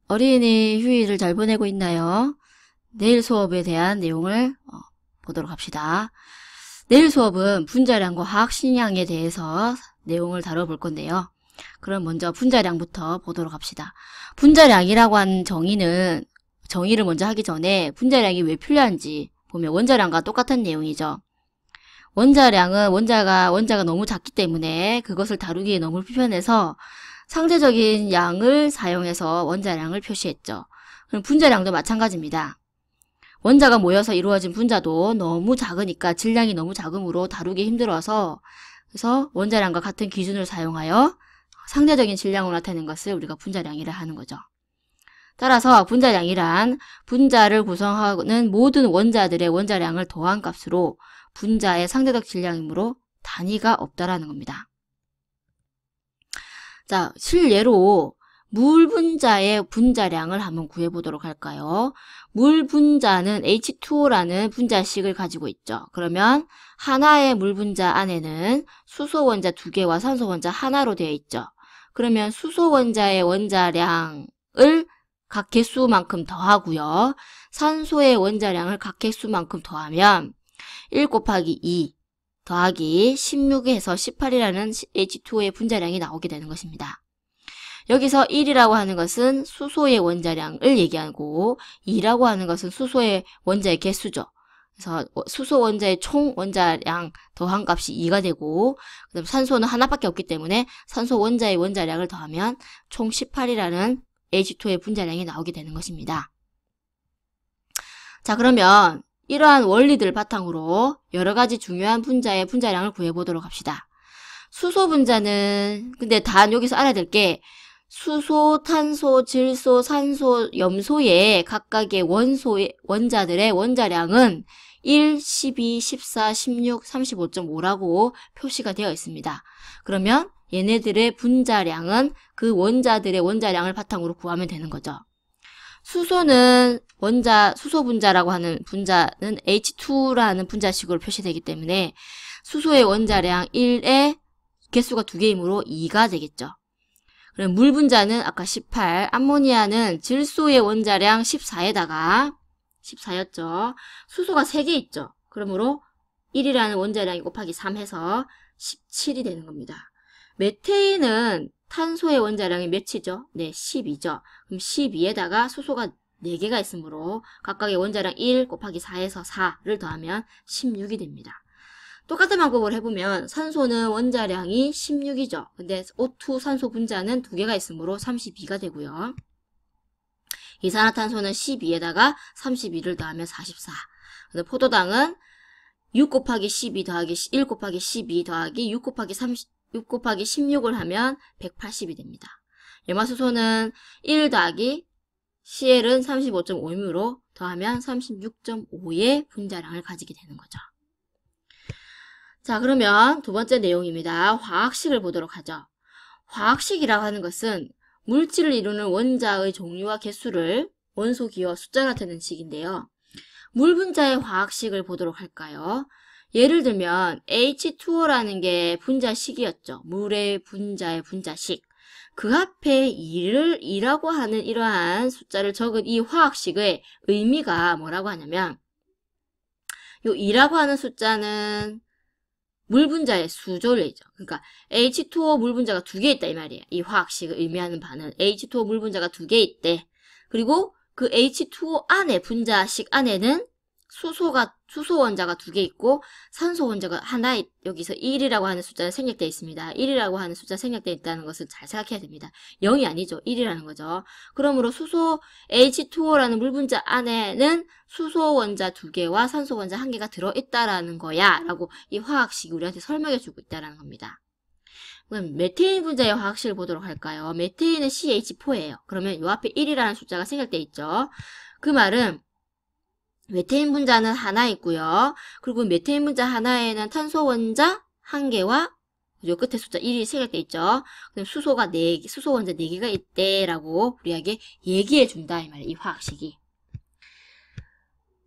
어린이 휴일을 잘 보내고 있나요? 내일 수업에 대한 내용을 보도록 합시다. 내일 수업은 분자량과 화학식량에 대해서 내용을 다뤄볼 건데요. 그럼 먼저 분자량부터 보도록 합시다. 분자량이라고 하는 정의를 먼저 하기 전에 분자량이 왜 필요한지 보면 원자량과 똑같은 내용이죠. 원자량은 원자가 너무 작기 때문에 그것을 다루기에 너무 불편해서 상대적인 양을 사용해서 원자량을 표시했죠. 그럼 분자량도 마찬가지입니다. 원자가 모여서 이루어진 분자도 너무 작으니까 질량이 너무 작으므로 다루기 힘들어서 그래서 원자량과 같은 기준을 사용하여 상대적인 질량으로 나타내는 것을 우리가 분자량이라 하는 거죠. 따라서 분자량이란 분자를 구성하는 모든 원자들의 원자량을 더한 값으로 분자의 상대적 질량이므로 단위가 없다라는 겁니다. 자, 실례로 물 분자의 분자량을 한번 구해보도록 할까요? 물 분자는 H2O라는 분자식을 가지고 있죠. 그러면 하나의 물 분자 안에는 수소 원자 2개와 산소 원자 하나로 되어 있죠. 그러면 수소 원자의 원자량을 각 개수만큼 더하고요. 산소의 원자량을 각 개수만큼 더하면 1 곱하기 2 더하기 16에서 18이라는 H2O의 분자량이 나오게 되는 것입니다. 여기서 1이라고 하는 것은 수소의 원자량을 얘기하고 2라고 하는 것은 수소의 원자의 개수죠. 그래서 수소 원자의 총 원자량 더한 값이 2가 되고 그다음 산소는 하나밖에 없기 때문에 산소 원자의 원자량을 더하면 총 18이라는 H2O의 분자량이 나오게 되는 것입니다. 자, 그러면 이러한 원리들을 바탕으로 여러 가지 중요한 분자의 분자량을 구해보도록 합시다. 수소 분자는 근데 단 여기서 알아야 될 게 수소, 탄소, 질소, 산소, 염소의 각각의 원자들의 원자량은 1, 12, 14, 16, 35.5라고 표시가 되어 있습니다. 그러면 얘네들의 분자량은 그 원자들의 원자량을 바탕으로 구하면 되는 거죠. 수소는 수소 분자라고 하는 분자는 H2라는 분자식으로 표시되기 때문에 수소의 원자량 1의 개수가 2개이므로 2가 되겠죠. 그럼 물 분자는 아까 18, 암모니아는 질소의 원자량 14에다가 14였죠. 수소가 3개 있죠. 그러므로 1이라는 원자량이 곱하기 3 해서 17이 되는 겁니다. 메테인은 탄소의 원자량이 몇이죠? 네, 12죠. 그럼 12에다가 수소가 4개가 있으므로 각각의 원자량 1 곱하기 4에서 4를 더하면 16이 됩니다. 똑같은 방법을 해보면 산소는 원자량이 16이죠. 근데 O2 산소 분자는 2개가 있으므로 32가 되고요. 이산화탄소는 12에다가 32를 더하면 44. 근데 포도당은 6 곱하기 12 더하기 1 곱하기 12 더하기 6 곱하기 16을 하면 180이 됩니다. 염화수소는 1 더하기 CL은 35.5이므로 더하면 36.5의 분자량을 가지게 되는 거죠. 자, 그러면 두 번째 내용입니다. 화학식을 보도록 하죠. 화학식이라고 하는 것은 물질을 이루는 원자의 종류와 개수를 원소 기호 숫자로 나타내는 식인데요. 물 분자의 화학식을 보도록 할까요? 예를 들면 H2O라는 게 분자식이었죠. 물의 분자의 분자식. 그 앞에 2라고 하는 이러한 숫자를 적은 이 화학식의 의미가 뭐라고 하냐면 요 2라고 하는 숫자는 물 분자의 수조래죠. 그러니까 H2O 물 분자가 2개 있다 이 말이에요. 이 화학식을 의미하는 바는 H2O 물 분자가 2개 있대. 그리고 그 H2O 안에 분자식 안에는 수소 원자가 2개 있고 산소 원자가 하나 여기서 1이라고 하는 숫자는 생략되어 있습니다. 1이라고 하는 숫자 생략되어 있다는 것을 잘 생각해야 됩니다. 0이 아니죠. 1이라는 거죠. 그러므로 수소 H2O라는 물 분자 안에는 수소 원자 2개와 산소 원자 1개가 들어있다라는 거야 라고 이 화학식이 우리한테 설명해 주고 있다라는 겁니다. 그럼 메테인 분자의 화학식을 보도록 할까요? 메테인은 CH4예요. 그러면 요 앞에 1이라는 숫자가 생략되어 있죠. 그 말은 메테인 분자는 하나 있고요. 그리고 메테인 분자 하나에는 탄소 원자 1개와 요 끝에 숫자 1이 생략되어 있죠. 그럼 수소 원자 4개가 있대라고 우리에게 얘기해 준다 이 말이에요. 이 화학식이.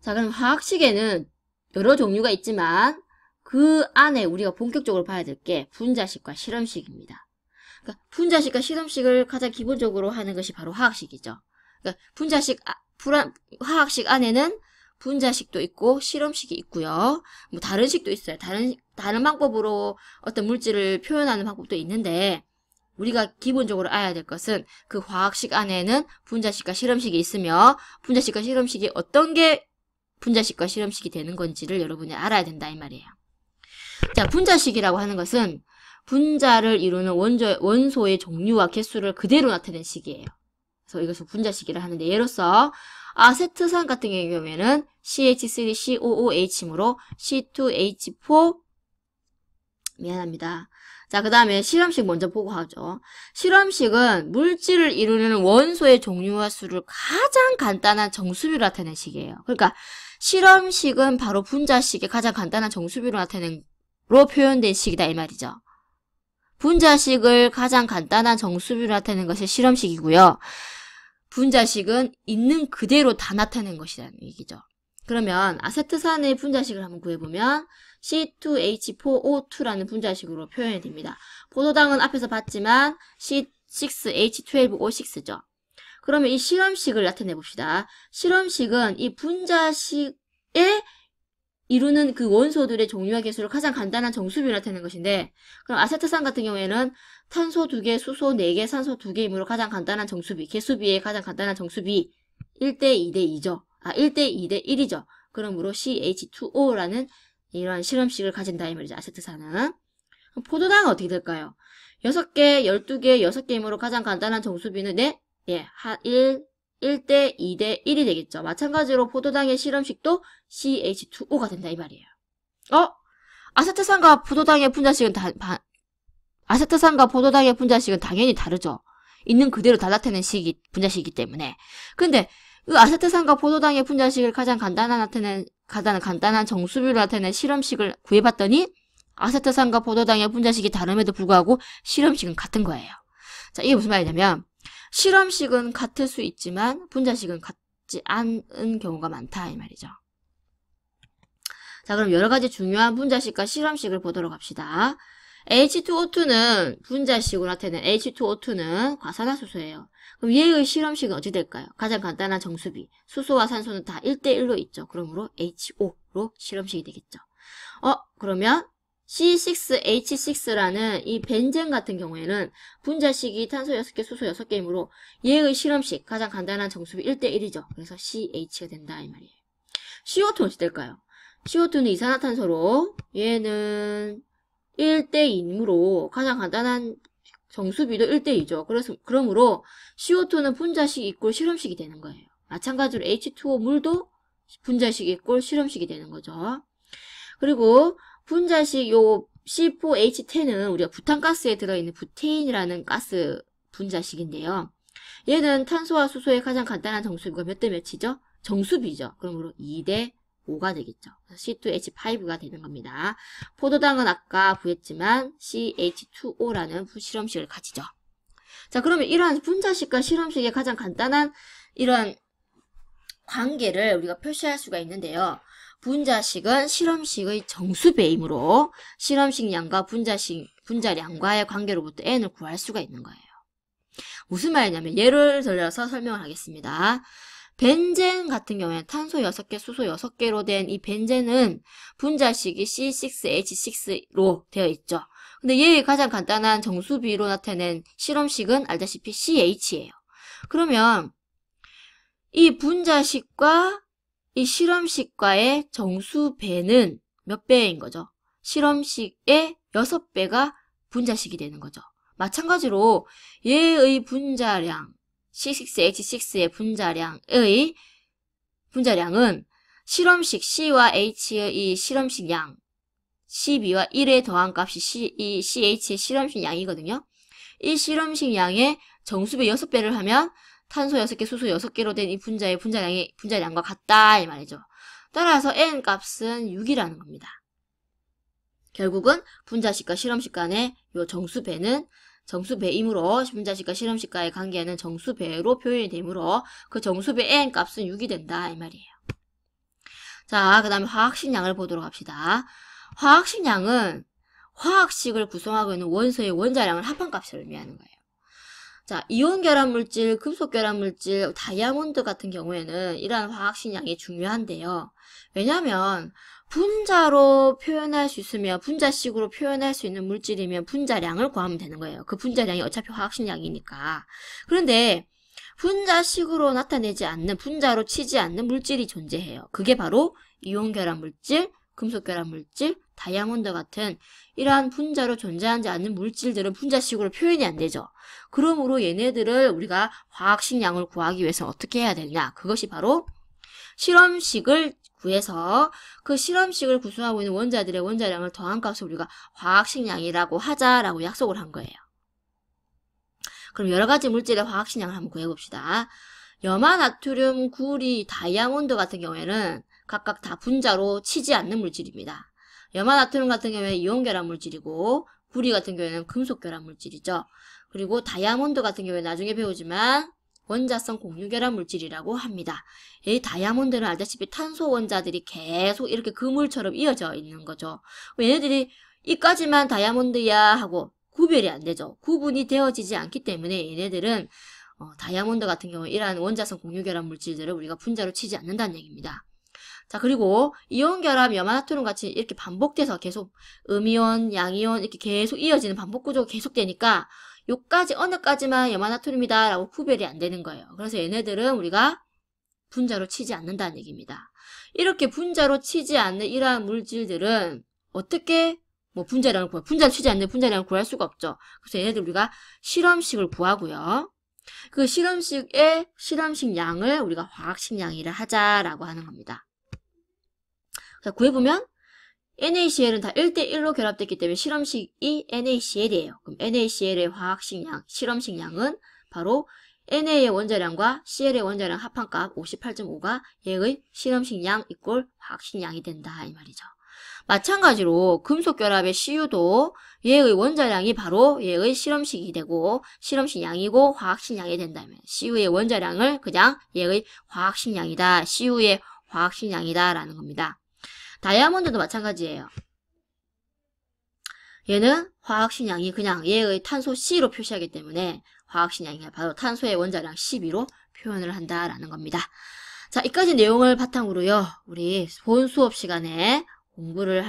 자, 그럼 화학식에는 여러 종류가 있지만 그 안에 우리가 본격적으로 봐야 될 게 분자식과 실험식입니다. 그러니까 분자식과 실험식을 가장 기본적으로 하는 것이 바로 화학식이죠. 그러니까 화학식 안에는 분자식도 있고 실험식이 있고요. 뭐 다른 식도 있어요. 다른 방법으로 어떤 물질을 표현하는 방법도 있는데 우리가 기본적으로 알아야 될 것은 그 화학식 안에는 분자식과 실험식이 있으며 분자식과 실험식이 어떤 게 분자식과 실험식이 되는 건지를 여러분이 알아야 된다 이 말이에요. 자, 분자식이라고 하는 것은 분자를 이루는 원소의 종류와 개수를 그대로 나타낸 식이에요. 그래서 이것을 분자식이라 하는데 예로서 아세트산 같은 경우에는 CH3COOH이므로 C2H4 미안합니다. 자, 그 다음에 실험식 먼저 보고 하죠. 실험식은 물질을 이루는 원소의 종류와 수를 가장 간단한 정수비로 나타낸 식이에요. 그러니까 실험식은 바로 분자식의 가장 간단한 정수비로 나타낸로 표현된 식이다 이 말이죠. 분자식을 가장 간단한 정수비로 나타내는 것이 실험식이고요. 분자식은 있는 그대로 다 나타낸 것이라는 얘기죠. 그러면 아세트산의 분자식을 한번 구해보면 C2H4O2라는 분자식으로 표현이 됩니다. 포도당은 앞에서 봤지만 C6H12O6죠. 그러면 이 실험식을 나타내 봅시다. 실험식은 이 분자식에 이루는 그 원소들의 종류와 개수를 가장 간단한 정수비로 나타내는 것인데, 그럼 아세트산 같은 경우에는 탄소 2개, 수소 4개, 산소 2개이므로 가장 간단한 정수비, 개수비의 가장 간단한 정수비 1대 2대 2죠. 1대 2대 1이죠. 그러므로 CH2O라는 이런 실험식을 가진다 이 말이죠. 아세트산은. 그럼 포도당은 어떻게 될까요? 6개, 12개, 6개이므로 가장 간단한 정수비는 1대 2대 1이 되겠죠. 마찬가지로 포도당의 실험식도 CH2O가 된다 이 말이에요. 아세트산과 포도당의 분자식은 당연히 다르죠. 있는 그대로 다 나타낸 분자식이기 때문에. 근데 그 아세트산과 포도당의 분자식을 가장 간단한 정수비로 나타낸 실험식을 구해봤더니 아세트산과 포도당의 분자식이 다름에도 불구하고 실험식은 같은 거예요. 자, 이게 무슨 말이냐면 실험식은 같을 수 있지만 분자식은 같지 않은 경우가 많다 이 말이죠. 자, 그럼 여러 가지 중요한 분자식과 실험식을 보도록 합시다. H2O2는 분자식으로 나타낸 H2O2는 과산화수소예요. 그럼 얘의 실험식은 어찌 될까요? 가장 간단한 정수비. 수소와 산소는 다 1대1로 있죠. 그러므로 HO로 실험식이 되겠죠. 그러면 C6H6라는 이 벤젠 같은 경우에는 분자식이 탄소 6개, 수소 6개이므로 얘의 실험식, 가장 간단한 정수비 1대1이죠. 그래서 CH가 된다 이 말이에요. CO2는 어찌 될까요? CO2는 이산화탄소로 얘는 1대2이므로 가장 간단한 정수비도 1대2죠. 그러므로 CO2는 분자식 이꼴 실험식이 되는 거예요. 마찬가지로 H2O 물도 분자식 이꼴 실험식이 되는 거죠. 그리고 분자식 요 C4H10은 우리가 부탄가스에 들어있는 부테인이라는 가스 분자식인데요. 얘는 탄소와 수소의 가장 간단한 정수비가 몇 대 몇이죠? 정수비죠. 그러므로 2대 5가 되겠죠. C2H5가 되는 겁니다. 포도당은 아까 구했지만 CH2O라는 실험식을 가지죠. 자, 그러면 이러한 분자식과 실험식의 가장 간단한 이런 관계를 우리가 표시할 수가 있는데요. 분자식은 실험식의 정수배이므로 실험식 양과 분자량과의 관계로부터 n을 구할 수가 있는 거예요. 무슨 말이냐면 예를 들어서 설명을 하겠습니다. 벤젠 같은 경우에는 탄소 6개, 수소 6개로 된 이 벤젠은 분자식이 C6H6로 되어 있죠. 근데 얘의 가장 간단한 정수비로 나타낸 실험식은 알다시피 CH예요. 그러면 이 분자식과 이 실험식과의 정수배는 몇 배인 거죠? 실험식의 6배가 분자식이 되는 거죠. 마찬가지로 얘의 분자량 C6H6의 분자량은 실험식 C와 H의 이 실험식 양 CB와 1에 더한 값이 이 CH의 실험식 양이거든요. 이 실험식 양의 정수배 6배를 하면 탄소 6개, 수소 6개로 된 이 분자의 분자량과 같다 이 말이죠. 따라서 n 값은 6이라는 겁니다. 결국은 분자식과 실험식 간의 요 정수배이므로 분자식과 실험식과의 관계는 정수배로 표현이 되므로 그 정수배 n 값은 6이 된다 이 말이에요. 자, 그 다음에 화학식량을 보도록 합시다. 화학식량은 화학식을 구성하고 있는 원소의 원자량을 합한값을 의미하는 거예요. 자, 이온 결합 물질, 금속 결합 물질, 다이아몬드 같은 경우에는 이러한 화학식량이 중요한데요. 왜냐하면 분자로 표현할 수 있으면, 분자식으로 표현할 수 있는 물질이면 분자량을 구하면 되는 거예요. 그 분자량이 어차피 화학식량이니까. 그런데 분자식으로 나타내지 않는, 분자로 치지 않는 물질이 존재해요. 그게 바로 이온 결합 물질, 금속 결합 물질, 다이아몬드 같은 이러한 분자로 존재하지 않는 물질들은 분자식으로 표현이 안 되죠. 그러므로 얘네들을 우리가 화학식량을 구하기 위해서 어떻게 해야 되냐? 그것이 바로 실험식을 구해서 그 실험식을 구성하고 있는 원자들의 원자량을 더한 값을 우리가 화학식량이라고 하자라고 약속을 한 거예요. 그럼 여러 가지 물질의 화학식량을 한번 구해봅시다. 염화, 나트륨, 구리, 다이아몬드 같은 경우에는 각각 다 분자로 치지 않는 물질입니다. 염화, 나트륨 같은 경우에는 이온 결합 물질이고, 구리 같은 경우에는 금속 결합 물질이죠. 그리고 다이아몬드 같은 경우에 나중에 배우지만 원자성 공유 결합 물질이라고 합니다. 이 다이아몬드는 알다시피 탄소 원자들이 계속 이렇게 그물처럼 이어져 있는 거죠. 얘네들이 이까지만 다이아몬드야 하고 구별이 안 되죠. 구분이 되어지지 않기 때문에 얘네들은 다이아몬드 같은 경우에 이러한 원자성 공유 결합 물질들을 우리가 분자로 치지 않는다는 얘기입니다. 자, 그리고 이온 결합, 염화, 나트륨 같이 이렇게 반복돼서 계속 음이온, 양이온 이렇게 계속 이어지는 반복 구조가 계속되니까 요까지 어느까지만 염화, 나트륨이다 라고 구별이 안 되는 거예요. 그래서 얘네들은 우리가 분자로 치지 않는다는 얘기입니다. 이렇게 분자로 치지 않는 이러한 물질들은 어떻게 분자량을 분자로 치지 않는 분자량을 구할 수가 없죠. 그래서 얘네들 우리가 실험식을 구하고요. 그 실험식의 실험식량을 우리가 화학식량이라 하자라고 하는 겁니다. 자, 구해보면 NaCl은 다 1대1로 결합됐기 때문에 실험식이 NaCl이에요. 그럼 NaCl의 화학식량, 실험식량은 바로 Na의 원자량과 Cl의 원자량 합한값 58.5가 얘의 실험식량 이꼴 화학식량이 된다 이 말이죠. 마찬가지로 금속 결합의 Cu도 얘의 원자량이 바로 얘의 실험식이 되고 실험식량이고 화학식량이 된다면 Cu의 원자량을 그냥 얘의 화학식량이다, Cu의 화학식량이다 라는 겁니다. 다이아몬드도 마찬가지예요. 얘는 화학식량이 그냥 얘의 탄소 C로 표시하기 때문에 화학식량이 바로 탄소의 원자량 12로 표현을 한다라는 겁니다. 자, 이까지 내용을 바탕으로요, 우리 본 수업 시간에 공부를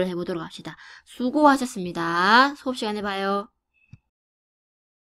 해보도록 합시다. 수고하셨습니다. 수업 시간에 봐요.